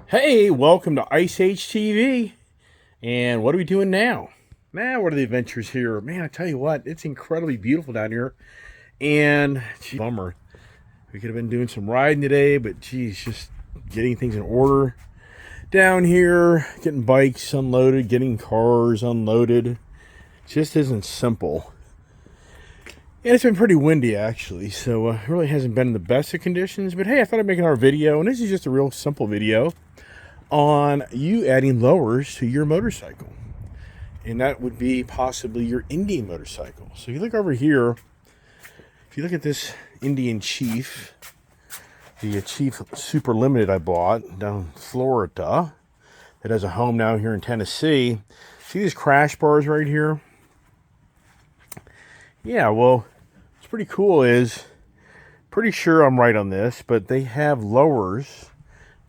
Hey, welcome to Ice Age TV. And what are we doing now? Man, what are the adventures here? Man, I tell you what, it's incredibly beautiful down here. And, gee, bummer. We could have been doing some riding today, but geez, just getting things in order down here, getting bikes unloaded, getting cars unloaded. Just isn't simple. And it's been pretty windy, actually, so it really hasn't been in the best of conditions. But hey, I thought I'd make another video, and this is just a real simple video on you adding lowers to your motorcycle. And that would be possibly your Indian motorcycle. So if you look over here, if you look at this Indian Chief, the Chief Super Limited I bought down in Florida, that has a home now here in Tennessee. See these crash bars right here? Yeah, well, what's pretty cool is, pretty sure I'm right on this, but they have lowers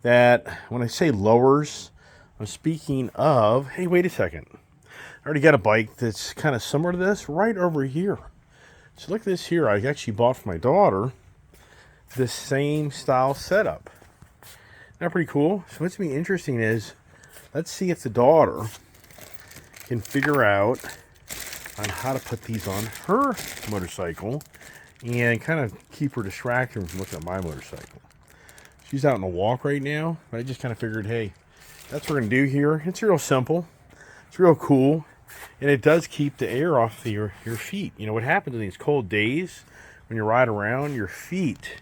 that, when I say lowers, I'm speaking of, hey, wait a second. I already got a bike that's kind of similar to this right over here. So look at this here. I actually bought for my daughter this same style setup. Not pretty cool. So what's going to be interesting is, let's see if the daughter can figure out on how to put these on her motorcycle and kind of keep her distracted from looking at my motorcycle. She's out on a walk right now, but I just kind of figured, hey, that's what we're going to do here. It's real simple. It's real cool. And it does keep the air off your feet. You know, what happens in these cold days, when you ride around, your feet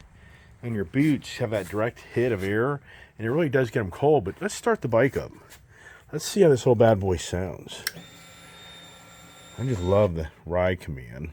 and your boots have that direct hit of air, and it really does get them cold. But let's start the bike up. Let's see how this whole bad boy sounds. I just love the ride command.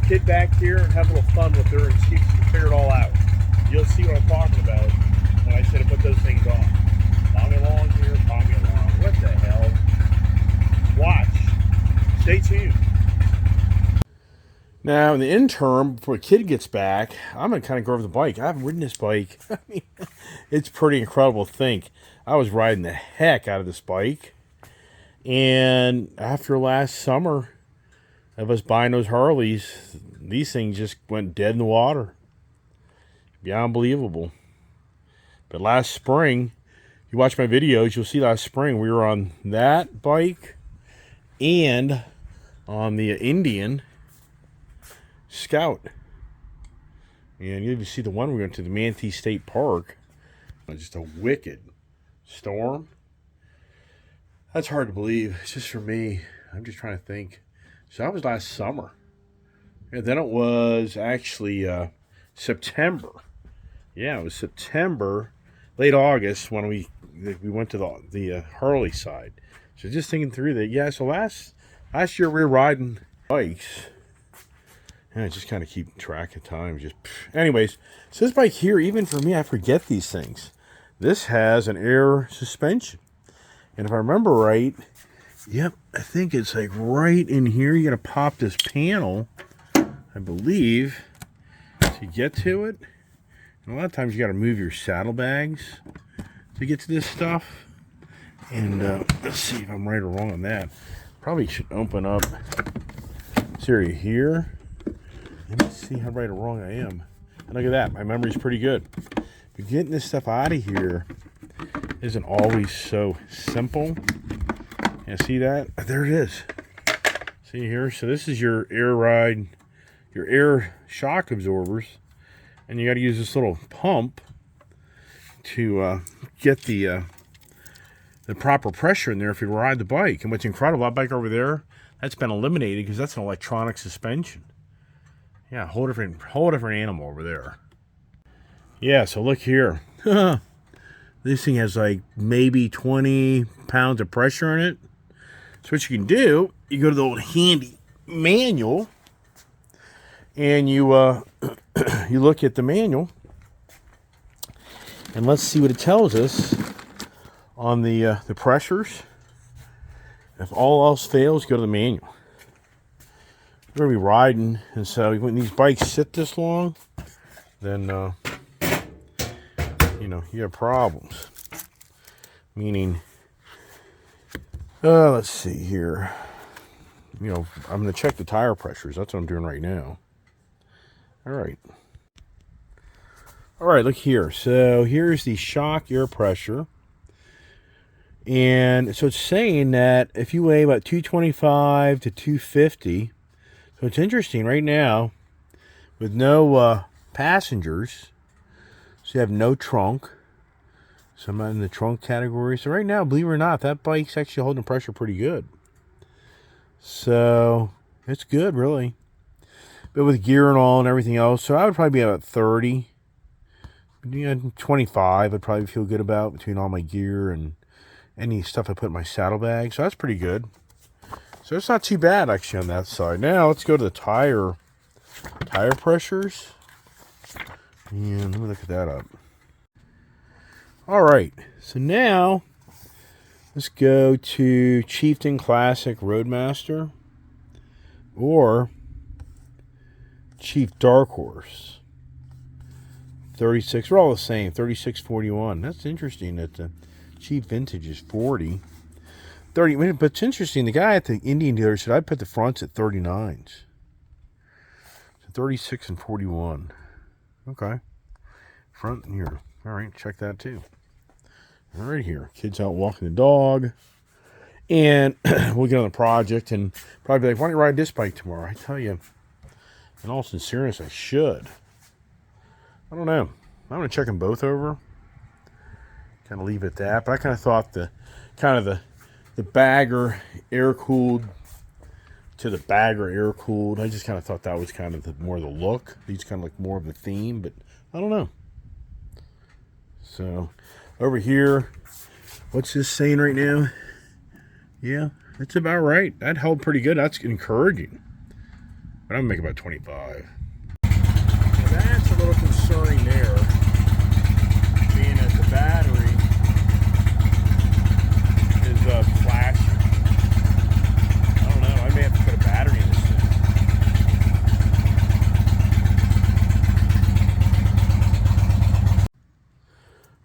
Kid back here and have a little fun with her and see if she can figure it all out. You'll see what I'm talking about when I said to put those things on. Tommy along here, Tommy along. What the hell? Watch. Stay tuned. Now, in the interim, before a kid gets back, I'm going to kind of go over the bike. I haven't ridden this bike. I mean, it's pretty incredible to think. I was riding the heck out of this bike. And after last summer of us buying those Harleys, these things just went dead in the water. It'd be unbelievable. But last spring, if you watch my videos, you'll see last spring we were on that bike and on the Indian Scout. And you even see the one we went to the Manatee State Park. Just a wicked storm. That's hard to believe. It's just for me. I'm just trying to think. So that was last summer. And then it was actually September. Yeah, it was September, late August, when we went to the Harley side. So just thinking through that, yeah, so last year we were riding bikes. And I just kind of keep track of time. Anyways, so this bike here, even for me, I forget these things. This has an air suspension. And if I remember right, yep, I think it's like right in here. You got to pop this panel, I believe, to get to it. And a lot of times you got to move your saddlebags to get to this stuff. And let's see if I'm right or wrong on that. Probably should open up this area here. Let me see how right or wrong I am. And look at that, my memory's pretty good. But getting this stuff out of here isn't always so simple. Yeah, see that? There it is. See here? So this is your air ride, your air shock absorbers. And you got to use this little pump to get the proper pressure in there if you ride the bike. And what's incredible, that bike over there, that's been eliminated because that's an electronic suspension. Yeah, whole different animal over there. Yeah, so look here. This thing has like maybe 20 pounds of pressure in it. So what you can do, you go to the old handy manual and you you look at the manual and let's see what it tells us on the pressures. If all else fails, go to the manual. We're gonna be riding, and so when these bikes sit this long, then you know, you have problems. Meaning, let's see here. You know, I'm going to check the tire pressures. That's what I'm doing right now. All right. All right, look here. So here's the shock air pressure. And so it's saying that if you weigh about 225 to 250, so it's interesting right now with no passengers, so you have no trunk. So I'm not in the trunk category. So right now, believe it or not, that bike's actually holding pressure pretty good. So it's good, really. But with gear and all and everything else, so I would probably be about 30. 25 I'd probably feel good about between all my gear and any stuff I put in my saddlebag. So that's pretty good. So it's not too bad, actually, on that side. Now, let's go to the tire pressures. And let me look at that up. All right, so now let's go to Chieftain Classic Roadmaster or Chief Dark Horse. 36, we're all the same, 3641. That's interesting that the Chief Vintage is 40. 30, but it's interesting, the guy at the Indian dealer said I'd put the fronts at 39s. So 36 and 41. Okay. Front here. All right, check that too. All right, here. Kids out walking the dog. And we'll get on the project and probably be like, why don't you ride this bike tomorrow? I tell you, in all sincerity, I should. I don't know. I'm going to check them both over. Kind of leave it at that. But I kind of thought the bagger air-cooled to the bagger air-cooled, I just kind of thought that was kind of more the look. These kind of like more of the theme, but I don't know. So, over here, what's this saying right now? Yeah, it's about right. That held pretty good. That's encouraging. But I'm going to make about 25. Now that's a little concerning there. Being that the battery is flashing. I don't know. I may have to put a battery in this thing.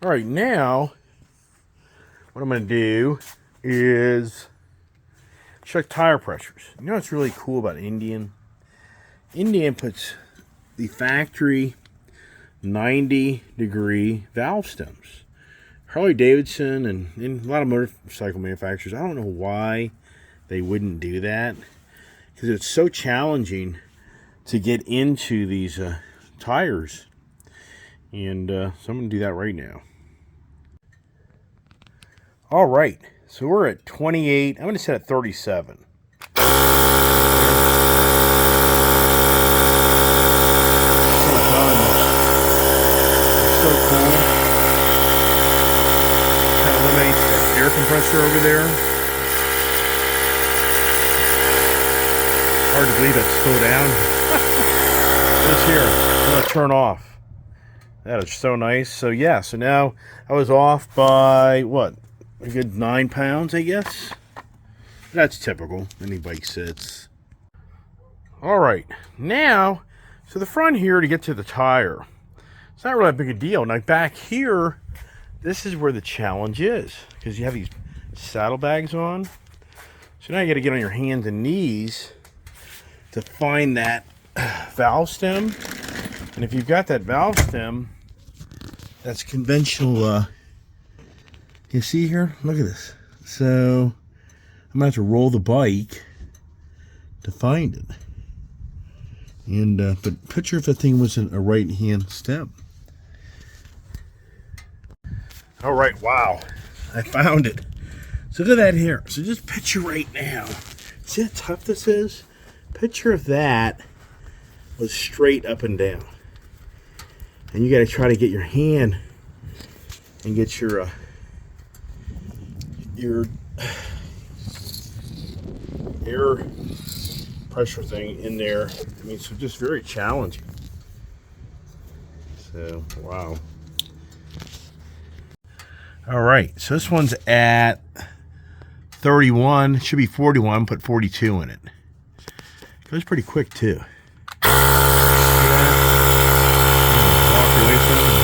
All right, now what I'm going to do is check tire pressures. You know what's really cool about Indian? Indian puts the factory 90-degree valve stems. Harley-Davidson and a lot of motorcycle manufacturers, I don't know why they wouldn't do that, because it's so challenging to get into these tires. And so I'm going to do that right now. All right, so we're at 28. I'm going to set at 37. So cool. Kind of eliminates that air compressor over there. Hard to believe it's still down. This here, I'm going to turn off. That is so nice. So yeah, so now I was off by what? A good 9 pounds, I guess. That's typical. Any bike sits. All right, now, so the front here to get to the tire. It's not really that big a deal. Now back here, this is where the challenge is, because you have these saddlebags on. So now you got to get on your hands and knees to find that valve stem. And if you've got that valve stem, that's conventional. You see here? Look at this. So I'm gonna have to roll the bike to find it. And but picture if that thing wasn't a right hand stem. All right, wow, I found it. So look at that here. So just picture right now. See how tough this is? Picture if that was straight up and down. and you got to try to get your hand and get your air pressure thing in there. I mean, so just very challenging. So, wow. All right, so this one's at 31. It should be 41. Put 42 in it. Goes pretty quick too. Walk away from it.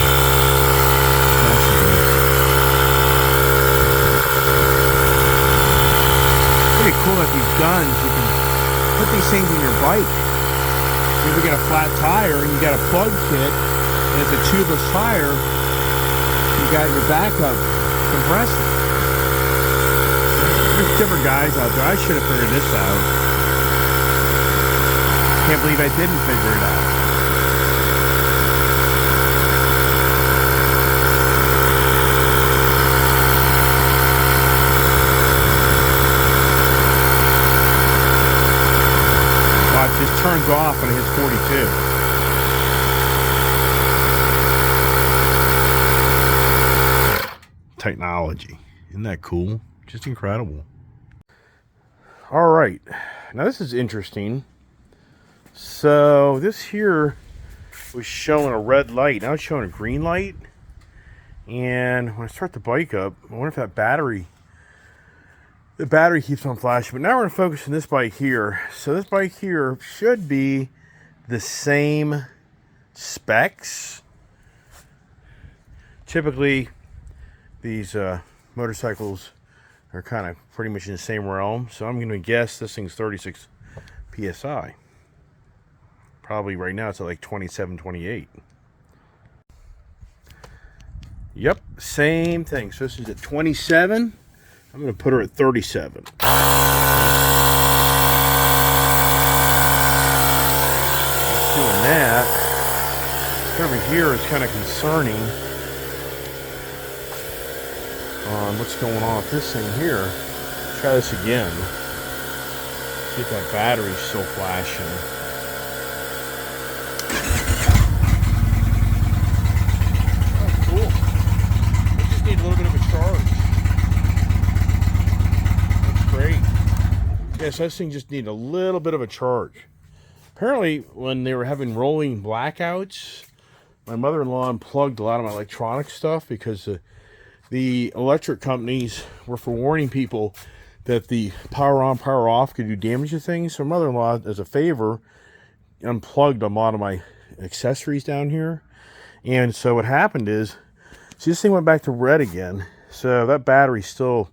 Pretty cool that these guns, you can put these things in your bike. If you ever get a flat tire and you got a plug kit and it's a tubeless tire, you got your backup compressor. There's different guys out there. I should have figured this out. Can't believe I didn't figure it out. Watch, it just turns off when it hits 42. Technology. Isn't that cool? Just incredible. All right. Now this is interesting. So this here was showing a red light. Now it's showing a green light. And when I start the bike up, I wonder if the battery keeps on flashing. But now we're going to focus on this bike here. So this bike here should be the same specs. Typically, these motorcycles are kind of pretty much in the same realm. So I'm going to guess this thing's 36 PSI. Probably right now it's at like 27, 28. Yep, same thing. So this is at 27. I'm going to put her at 37. Just doing that. Over here is kind of concerning on what's going on with this thing here. Let's try this again. See if that battery's still flashing. Oh, cool. I just need a little bit of a charge. That's great. Yeah, so this thing just needed a little bit of a charge. Apparently, when they were having rolling blackouts, my mother-in-law unplugged a lot of my electronic stuff because the electric companies were forewarning people that the power on, power off could do damage to things. So mother-in-law, as a favor, unplugged a lot of my accessories down here. And so what happened is, see, this thing went back to red again. So that battery still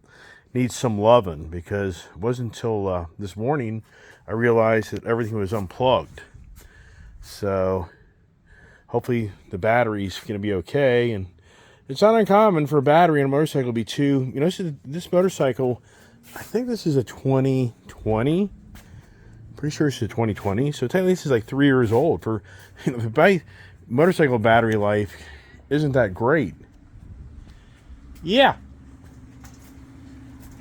needs some loving, because it wasn't until this morning I realized that everything was unplugged. So hopefully the battery's going to be okay. And it's not uncommon for a battery in a motorcycle to be too, you know, this motorcycle, I think this is a 2020. Pretty sure it's a 2020. So technically this is like 3 years old. For, you know, the motorcycle battery life isn't that great. Yeah.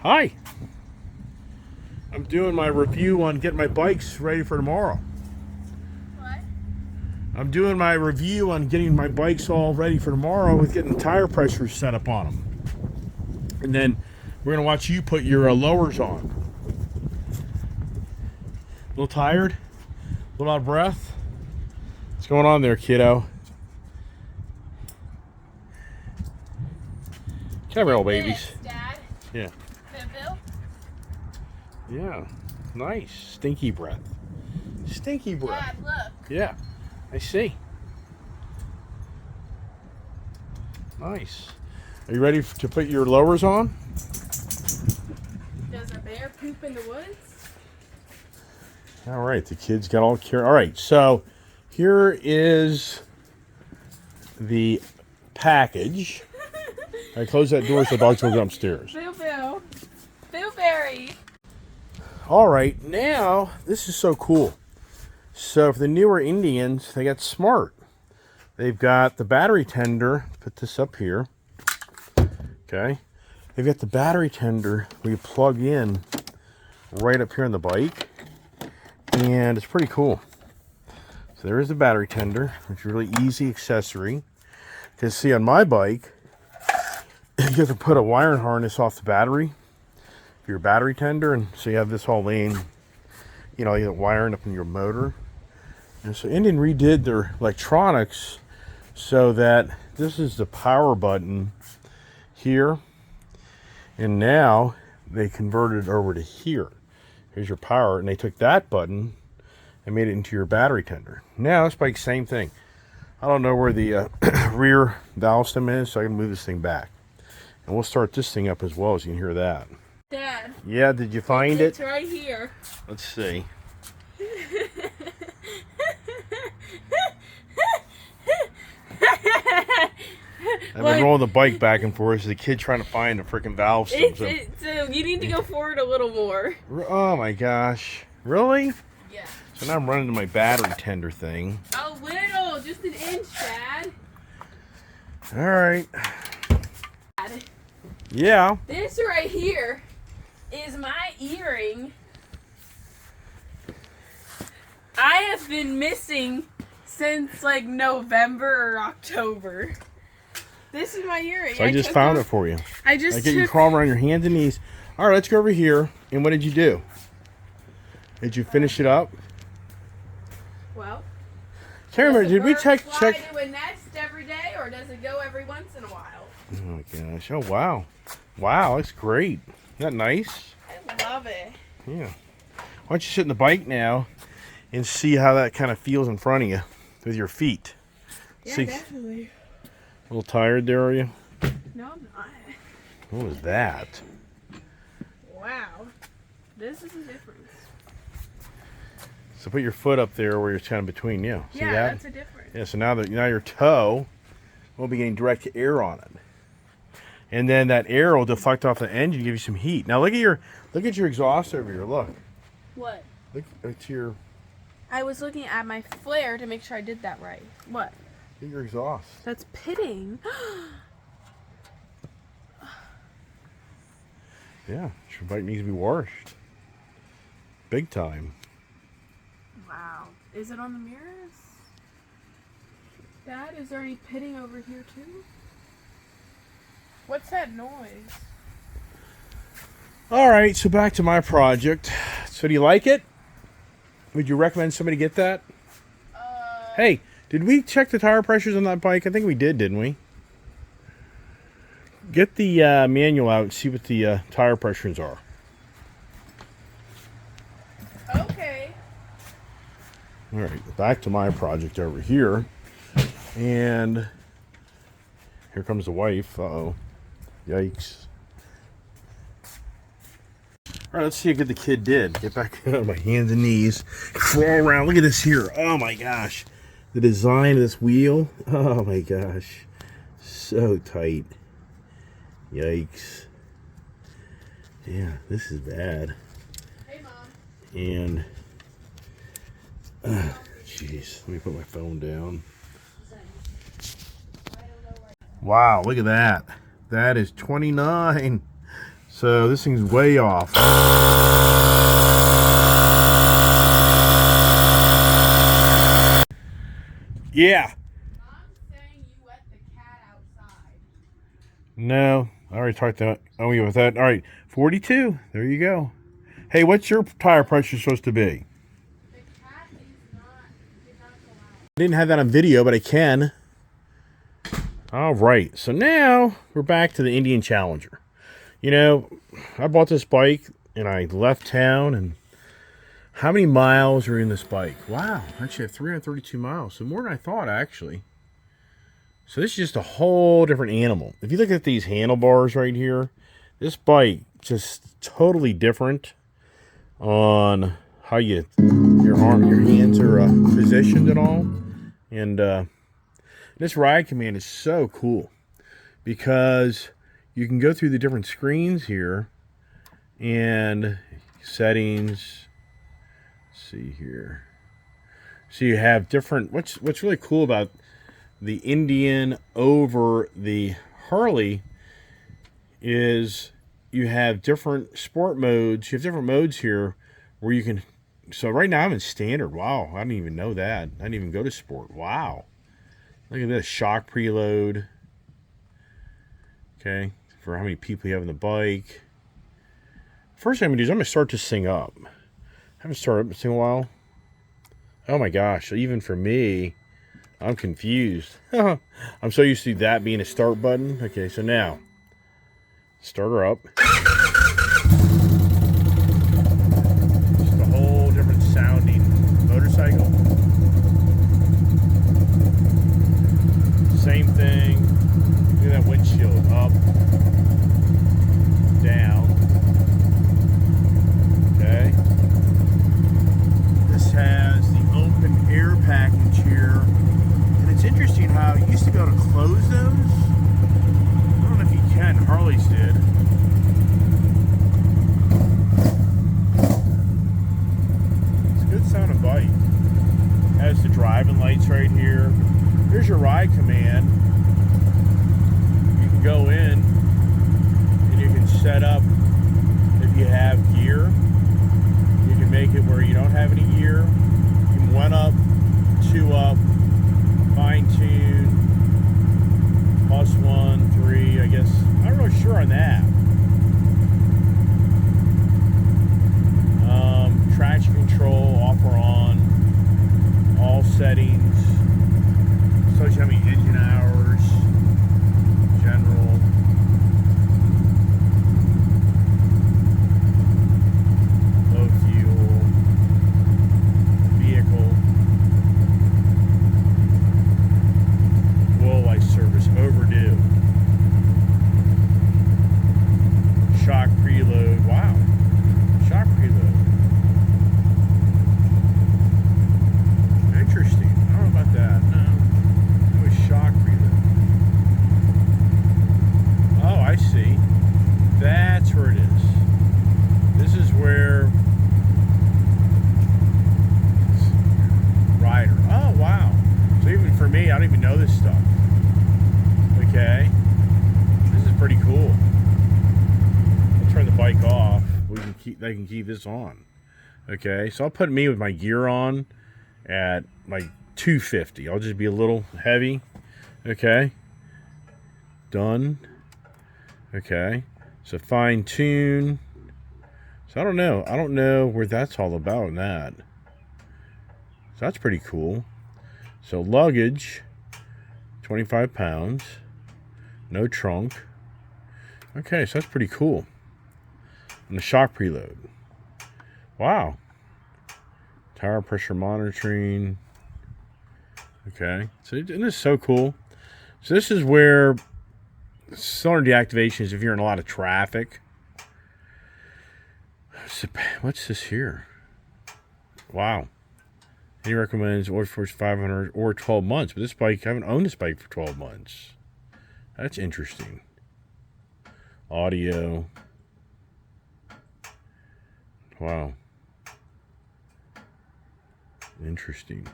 Hi. I'm doing my review on getting my bikes ready for tomorrow. What? I'm doing my review on getting my bikes all ready for tomorrow with getting tire pressures set up on them. And then we're going to watch you put your lowers on. A little tired? A little out of breath? What's going on there, kiddo? Come here, old babies. Dad? Yeah. Bill? Yeah. Nice. Stinky breath. Stinky breath. Dad, look. Yeah. I see. Nice. Are you ready to put your lowers on? Does a bear poop in the woods? All right. The kids got all cured. All right. So here is the package. I close that door so the dogs will go upstairs. Bill. Billberry. All right. Now, this is so cool. So for the newer Indians, they got smart. They've got the battery tender. Put this up here. Okay. They've got the battery tender where you plug in right up here on the bike. And it's pretty cool. So there is the battery tender, which is a really easy accessory. Because see, on my bike, you have to put a wiring harness off the battery for your battery tender, and so you have this whole lane, you know, you have wiring up in your motor. And so Indian redid their electronics so that this is the power button here, and now they converted it over to here. Here's your power, and they took that button and made it into your battery tender. Now this bike's same thing. I don't know where the rear valve stem is, so I can move this thing back. And we'll start this thing up as well, as you can hear that. Dad. Yeah, did you find it? It's right here. Let's see. I've been rolling the bike back and forth as the kid trying to find the freaking valve stem. So you need to go forward a little more. Oh my gosh. Really? Yeah. So now I'm running to my battery tender thing. A little, just an inch, Dad. All right. Dad. Yeah. This right here is my earring. I have been missing since like November or October. This is my earring. So I just found it for you. I just get you crawling around your hands and knees. All right, let's go over here. And what did you do? Did you finish it up? Well, Can't remember. Did we check? Fly to a nest every day, or does it go every once in a while? Oh my gosh! Oh wow! Wow, that's great. Isn't that nice? I love it. Yeah. Why don't you sit in the bike now and see how that kind of feels in front of you with your feet? Yeah, see, definitely. a little tired there, are you? No, I'm not. What was that? Wow. This is a difference. So put your foot up there where you're kind of between you. See Yeah, that? that's a difference. Yeah. So now your toe will be getting direct air on it, and then that air will deflect off the engine, give you some heat. Now look at your exhaust over here. Look. What? Look at your I was looking at my flare to make sure I did that right. What? look at your exhaust. That's pitting. Yeah, your bike needs to be washed. Big time. Wow. Is it on the mirrors? Dad, is there any pitting over here too? What's that noise? All right, so back to my project. So do you like it? Would you recommend somebody get that? Hey, did we check the tire pressures on that bike? I think we did, didn't we? Get the manual out and see what the tire pressures are. Okay. All right, back to my project over here. And here comes the wife. Uh-oh. Yikes. All right, let's see how good the kid did. Get back on my hands and knees. Crawl around. Look at this here. Oh, my gosh. The design of this wheel. Oh, my gosh. So tight. Yikes. Yeah, this is bad. Hey, Mom. And, jeez. Let me put my phone down. Wow, look at that. That is 29. So this thing's way off. Yeah. Mom's saying you let the cat outside. No, I already talked to Omi with that. All right, 42. There you go. Hey, what's your tire pressure supposed to be? The cat did not go out. I didn't have that on video, but I can. All right, so now we're back to the Indian Challenger. You know, I bought this bike and I left town, and how many miles are in this bike? Wow, actually I have 332 miles, so more than I thought, actually. So this is just a whole different animal. If you look at these handlebars right here, this bike just totally different on how your hands are positioned and all. And this ride command is so cool because you can go through the different screens here and settings. Let's see here. So you have different. What's really cool about the Indian over the Harley is you have different sport modes. You have different modes here where you can So right now I'm in standard. Wow, I didn't even know that. I didn't even go to sport. Wow. Look at this, shock preload. Okay, for how many people you have on the bike. First thing I'm gonna do is I'm gonna start this thing up. I haven't started up this thing in a while. Oh my gosh, even for me, I'm confused. I'm so used to that being a start button. Okay, so now, start her up. Just a whole different sounding motorcycle. Same thing. Look at that windshield. Up, down. Okay. This has the open air package here. And it's interesting how you used to be able to close those. I don't know if you can. Harley's did. It's a good sounding bike. Has the driving lights right here. Here's your ride command. You can go in and you can set up if you have gear. You can make it where you don't have any gear. You can 1 up, 2 up, fine tune, +1, 3, I guess. I'm not really sure on that. Traction control, off or on, all settings. Shows you how many engine hours, general. Low fuel, vehicle, oil light service overdue, shock preload. Wow, shock preload. Interesting. I don't know about that. No, it was shock preload. Oh, I see. That's where it is. This is where rider. Oh, wow. So even for me, I don't even know this stuff. Okay. This is pretty cool. I'll turn the bike off. They can keep this on. Okay. So I'll put me with my gear on at like 250. I'll just be a little heavy. Okay. Done. Okay. So fine tune. So I don't know. I don't know where that's all about in that. So that's pretty cool. So luggage, 25 pounds. No trunk. Okay, so that's pretty cool. And the shock preload. Wow. Tire pressure monitoring. Okay. So isn't this so cool? So this is where cylinder deactivation is if you're in a lot of traffic. What's this here? Wow. He recommends oil force 500 or 12 months. But this bike, I haven't owned this bike for 12 months. That's interesting. Audio. Wow. Interesting.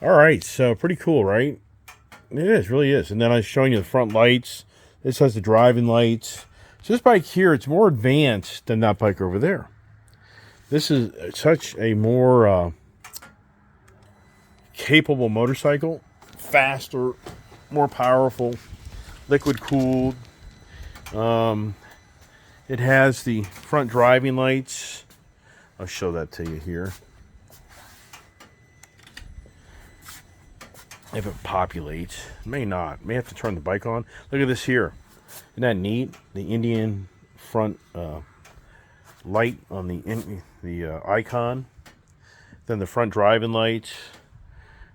All right, so pretty cool, right? It is, really is. And then I was showing you the front lights. This has the driving lights. So this bike here, it's more advanced than that bike over there. This is such a more capable motorcycle. Faster, more powerful, liquid cooled. It has the front driving lights. I'll show that to you here. If it populates. May not. May have to turn the bike on. Look at this here. Isn't that neat? The Indian front light on the icon. Then the front driving lights.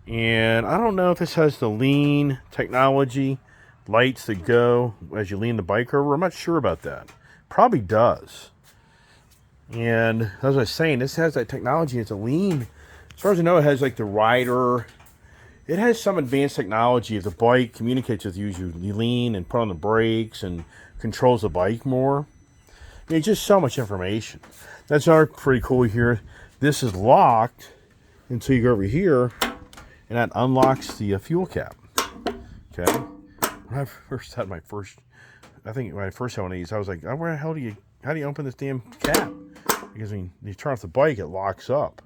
And I don't know if this has the lean technology. Lights that go as you lean the bike over. I'm not sure about that. Probably does. And as I was saying, this has that technology. It's a lean. As far as I know, it has like the rider. It has some advanced technology. If the bike communicates with you, you lean and put on the brakes and controls the bike more. I mean, just so much information. That's pretty cool here. This is locked until you go over here, and that unlocks the fuel cap. Okay. When I first had I think when I first had one of these, I was like, oh, how do you open this damn cap? because when you turn off the bike, it locks up.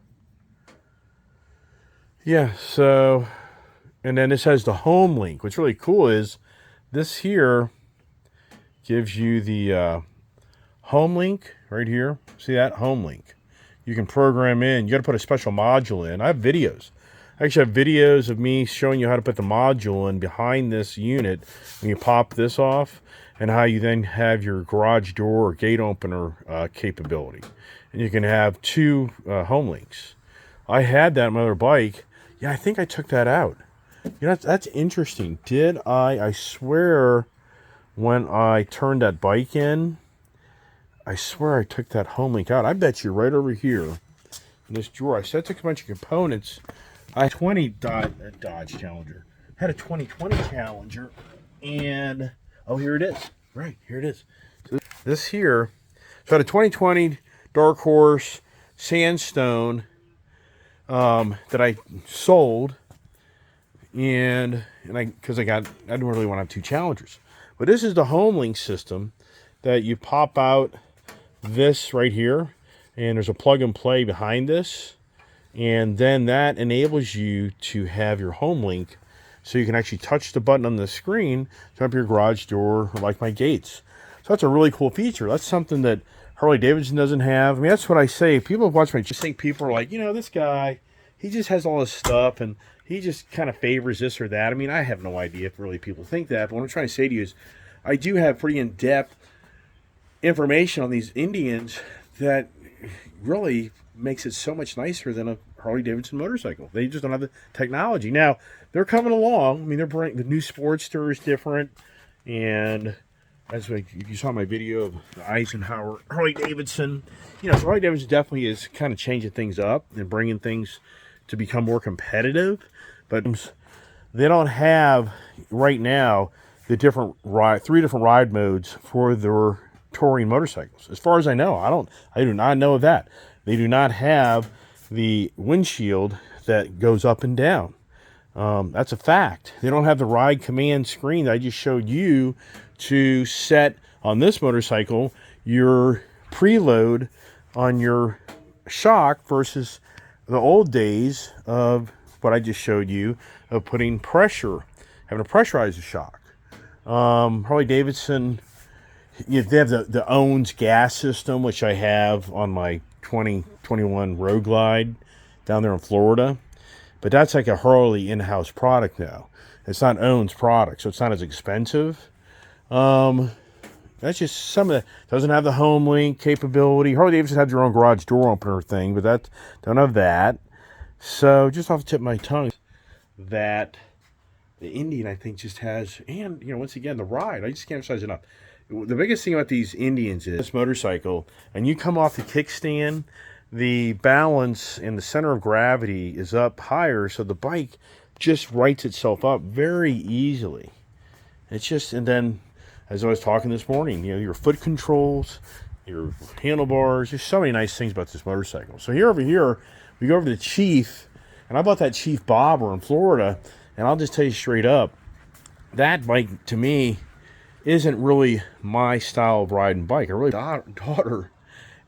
Yeah, so, and then this has the home link. What's really cool is this here gives you the home link right here. See that? Home link. You can program in. You got to put a special module in. I have videos. I actually have videos of me showing you how to put the module in behind this unit when you pop this off, and how you then have your garage door or gate opener capability. And you can have two home links. I had that on my other bike. Yeah, I think I took that out. You know, that's interesting. Did I swear when I turned that bike in, I swear I took that home link out. I bet you right over here in this drawer. I said I took a bunch of components. I had a Dodge Challenger. Had a 2020 Challenger. And, oh, here it is. Right, here it is. So this here, so I had a 2020 Dark Horse Sandstone that I sold. And because I didn't really want to have two Challengers. But this is the home link system that you pop out this right here, and there's a plug and play behind this, and then that enables you to have your home link, so you can actually touch the button on the screen to open your garage door, or like my gates. So that's a really cool feature. That's something that Harley Davidson doesn't have. I mean, that's what I say. People watch me, just think people are like, you know, this guy, he just has all this stuff and he just kind of favors this or that. I mean, I have no idea if really people think that, but what I'm trying to say to you is I do have pretty in-depth information on these Indians that really makes it so much nicer than a Harley Davidson motorcycle. They just don't have the technology. Now, they're coming along. I mean, they're bringing the new Sportster is different, and as you saw my video of the Eisenhower Harley Davidson, you know, so Harley Davidson definitely is kind of changing things up and bringing things to become more competitive, but they don't have right now the three different ride modes for their touring motorcycles. As far as I know, I do not know of that. They do not have the windshield that goes up and down. That's a fact. They don't have the ride command screen that I just showed you to set on this motorcycle your preload on your shock versus the old days of what I just showed you of putting pressure, having to pressurize the shock. Harley Davidson, they have the Owens gas system, which I have on my 2021 Road Glide down there in Florida. But that's like a Harley in-house product now. It's not Owens product, so it's not as expensive. That's just some of the, doesn't have the home link capability. Harley Davidson has their own garage door opener thing, but that don't have that. So just off the tip of my tongue, that the Indian, I think, just has, and, you know, once again, the ride, I just can't emphasize enough. The biggest thing about these Indians is this motorcycle, and you come off the kickstand, the balance and the center of gravity is up higher, so the bike just rights itself up very easily. It's just, and then, as I was talking this morning, you know, your foot controls, your handlebars, there's so many nice things about this motorcycle. So over here, we go over to the Chief, and I bought that Chief Bobber in Florida, and I'll just tell you straight up, that bike, to me, isn't really my style of riding bike. I really daughter,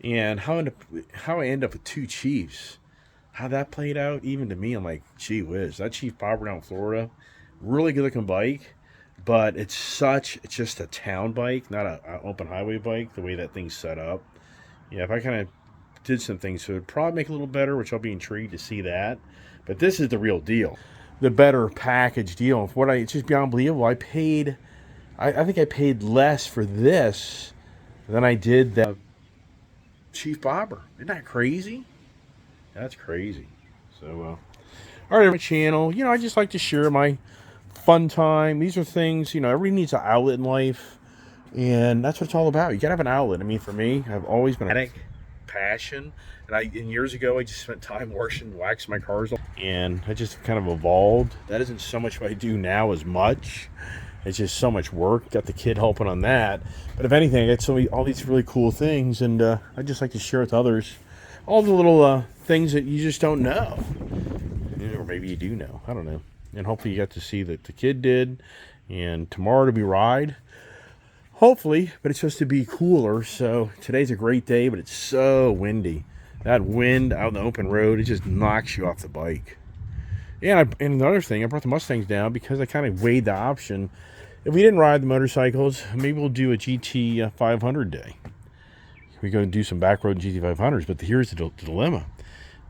and how I end up with two Chiefs, how that played out, even to me, I'm like, gee whiz, that Chief Bobber down in Florida, really good looking bike, but it's just a town bike, not an open highway bike, the way that thing's set up. Yeah, if I kind of did some things, so it'd probably make it a little better, which I'll be intrigued to see that. But this is the real deal, the better package deal. It's just beyond believable. I think I paid less for this than I did the Chief Bobber. Isn't that crazy? That's crazy. So, all right, on my channel, you know, I just like to share my fun time. These are things, you know, everybody needs an outlet in life, and that's what it's all about. You gotta have an outlet. I mean, for me, I've always been a passion, and years ago, I just spent time waxing my cars, and I just kind of evolved. That isn't so much what I do now as much. It's just so much work. Got the kid helping on that. But if anything, I got all these really cool things, and I just like to share with others all the little things that you just don't know. Or maybe you do know. I don't know. And hopefully you got to see that the kid did. And tomorrow to be ride Hopefully, but it's supposed to be cooler. So today's a great day, but it's so windy. That wind out on the open road, it just knocks you off the bike. And another thing, I brought the Mustangs down because I kind of weighed the option. If we didn't ride the motorcycles, maybe we'll do a GT 500 day. We go do some back road GT 500s, but here's the dilemma.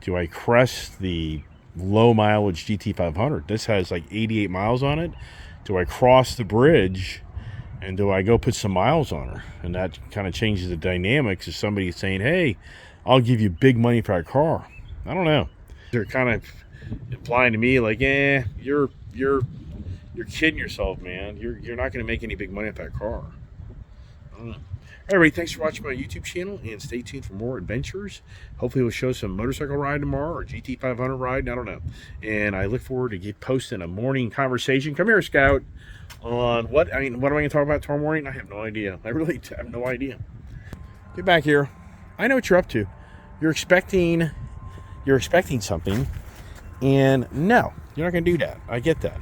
Do I crest the low mileage GT 500? This has like 88 miles on it. Do I cross the bridge and do I go put some miles on her? And that kind of changes the dynamics of somebody saying, hey, I'll give you big money for that car. I don't know. They're kind of implying to me like, you're kidding yourself, man. You're not going to make any big money with that car. I don't know. Everybody, thanks for watching my YouTube channel, and stay tuned for more adventures. Hopefully we'll show some motorcycle ride tomorrow, or GT 500 ride, I don't know. And I look forward to posting a morning conversation. Come here, Scout. On what am I going to talk about tomorrow morning? I have no idea. I really have no idea. Get back here. I know what you're up to. You're expecting something, and no, you're not going to do that. I get that.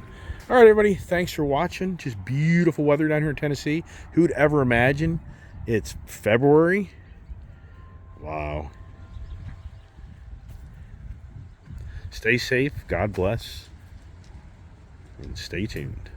All right, everybody, thanks for watching. Just beautiful weather down here in Tennessee. Who would ever imagine it's February? Wow. Stay safe, God bless, and stay tuned.